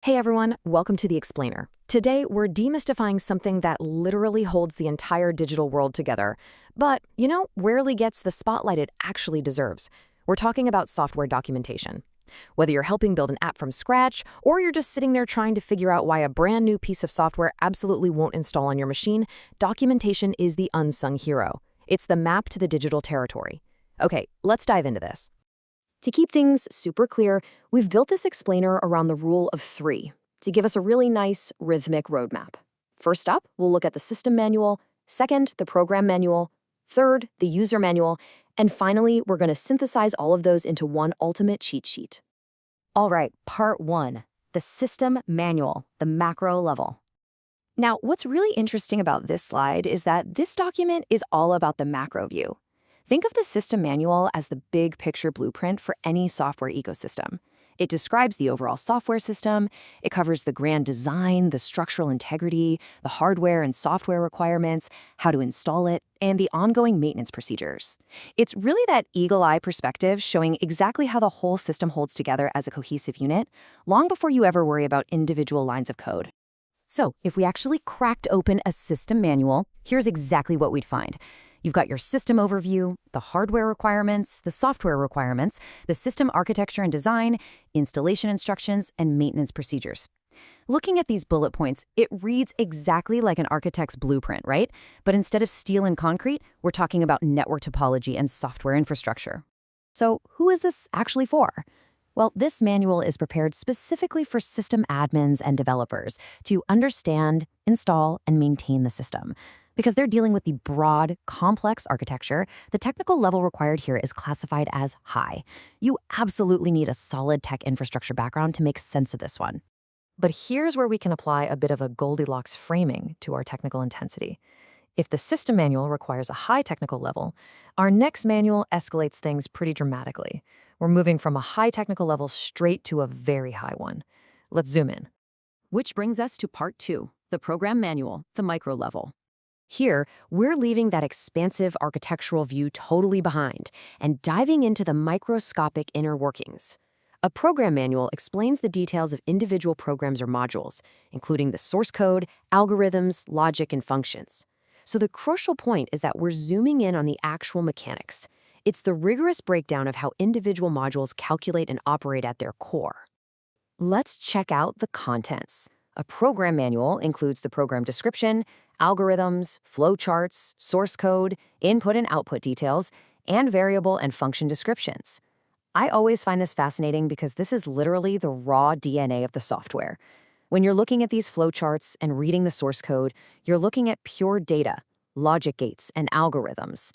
Hey everyone, welcome to The Explainer. Today, we're demystifying something that literally holds the entire digital world together, but, rarely gets the spotlight it actually deserves. We're talking about software documentation. Whether you're helping build an app from scratch, or you're just sitting there trying to figure out why a brand new piece of software absolutely won't install on your machine, documentation is the unsung hero. It's the map to the digital territory. Okay, let's dive into this. To keep things super clear, we've built this explainer around the rule of three to give us a really nice, rhythmic roadmap. First up, we'll look at the system manual. Second, the program manual. Third, the user manual. And finally, we're going to synthesize all of those into one ultimate cheat sheet. All right, part one, the system manual, the macro level. Now, what's really interesting about this slide is that this document is all about the macro view. Think of the system manual as the big picture blueprint for any software ecosystem. It describes the overall software system, it covers the grand design, the structural integrity, the hardware and software requirements, how to install it, and the ongoing maintenance procedures. It's really that eagle-eye perspective showing exactly how the whole system holds together as a cohesive unit, long before you ever worry about individual lines of code. So, if we actually cracked open a system manual, here's exactly what we'd find. You've got your system overview, the hardware requirements, the software requirements, the system architecture and design, installation instructions, and maintenance procedures. Looking at these bullet points, it reads exactly like an architect's blueprint, right? But instead of steel and concrete, we're talking about network topology and software infrastructure. So who is this actually for? Well, this manual is prepared specifically for system admins and developers to understand, install, and maintain the system. Because they're dealing with the broad, complex architecture, the technical level required here is classified as high. You absolutely need a solid tech infrastructure background to make sense of this one. But here's where we can apply a bit of a Goldilocks framing to our technical intensity. If the system manual requires a high technical level, our next manual escalates things pretty dramatically. We're moving from a high technical level straight to a very high one. Let's zoom in. Which brings us to part two, the program manual, the micro level. Here, we're leaving that expansive architectural view totally behind and diving into the microscopic inner workings. A program manual explains the details of individual programs or modules, including the source code, algorithms, logic, and functions. So the crucial point is that we're zooming in on the actual mechanics. It's the rigorous breakdown of how individual modules calculate and operate at their core. Let's check out the contents. A program manual includes the program description, algorithms, flowcharts, source code, input and output details, and variable and function descriptions. I always find this fascinating because this is literally the raw DNA of the software. When you're looking at these flowcharts and reading the source code, you're looking at pure data, logic gates, and algorithms.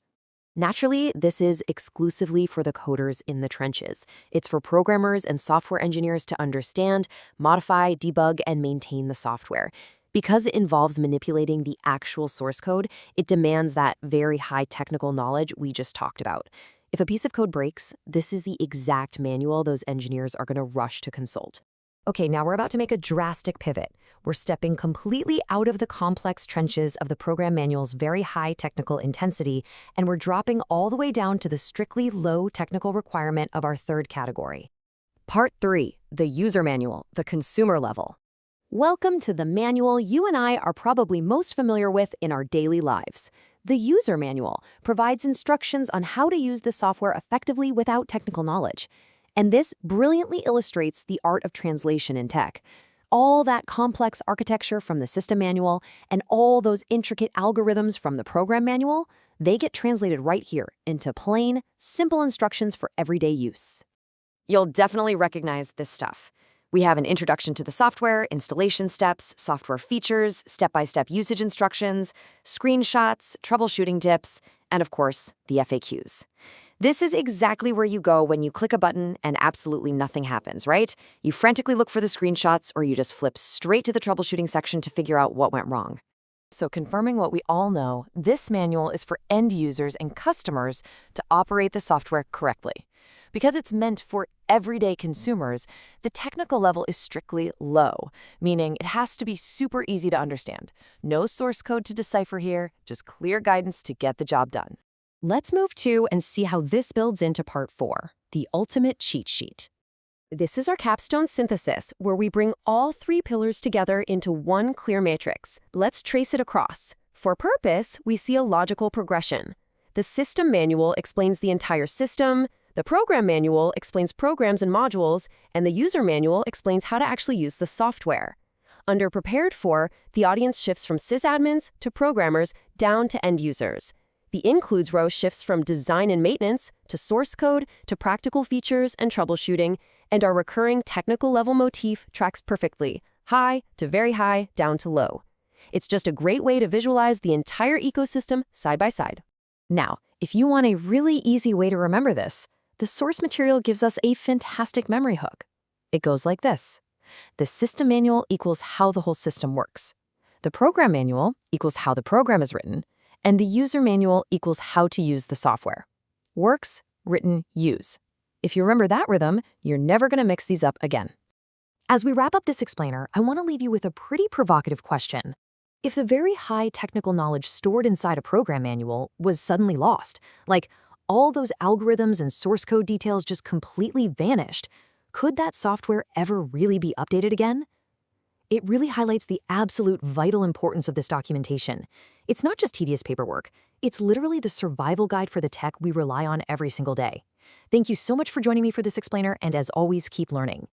Naturally, this is exclusively for the coders in the trenches. It's for programmers and software engineers to understand, modify, debug, and maintain the software. Because it involves manipulating the actual source code, it demands that very high technical knowledge we just talked about. If a piece of code breaks, this is the exact manual those engineers are going to rush to consult. Okay, now we're about to make a drastic pivot. We're stepping completely out of the complex trenches of the program manual's very high technical intensity, and we're dropping all the way down to the strictly low technical requirement of our third category. Part 3, the user manual, the consumer level. Welcome to the manual you and I are probably most familiar with in our daily lives. The user manual provides instructions on how to use the software effectively without technical knowledge. And this brilliantly illustrates the art of translation in tech. All that complex architecture from the system manual and all those intricate algorithms from the program manual, they get translated right here into plain, simple instructions for everyday use. You'll definitely recognize this stuff. We have an introduction to the software, installation steps, software features, step-by-step usage instructions, screenshots, troubleshooting tips, and of course, the FAQs. This is exactly where you go when you click a button and absolutely nothing happens, right? You frantically look for the screenshots or you just flip straight to the troubleshooting section to figure out what went wrong. So confirming what we all know, this manual is for end users and customers to operate the software correctly. Because it's meant for everyday consumers, the technical level is strictly low, meaning it has to be super easy to understand. No source code to decipher here, just clear guidance to get the job done. Let's move to and see how this builds into part 4, the ultimate cheat sheet. This is our capstone synthesis, where we bring all three pillars together into one clear matrix. Let's trace it across. For purpose, we see a logical progression. The system manual explains the entire system, the program manual explains programs and modules, and the user manual explains how to actually use the software. Under prepared for, the audience shifts from sysadmins to programmers down to end users. The includes row shifts from design and maintenance to source code to practical features and troubleshooting, and our recurring technical level motif tracks perfectly, high to very high, down to low. It's just a great way to visualize the entire ecosystem side by side. Now, if you want a really easy way to remember this, the source material gives us a fantastic memory hook. It goes like this. The system manual equals how the whole system works. The program manual equals how the program is written, and the user manual equals how to use the software. Works, written, use. If you remember that rhythm, you're never going to mix these up again. As we wrap up this explainer, I want to leave you with a pretty provocative question. If the very high technical knowledge stored inside a program manual was suddenly lost, like all those algorithms and source code details just completely vanished, could that software ever really be updated again? It really highlights the absolute vital importance of this documentation. It's not just tedious paperwork. It's literally the survival guide for the tech we rely on every single day. Thank you so much for joining me for this explainer, and as always, keep learning.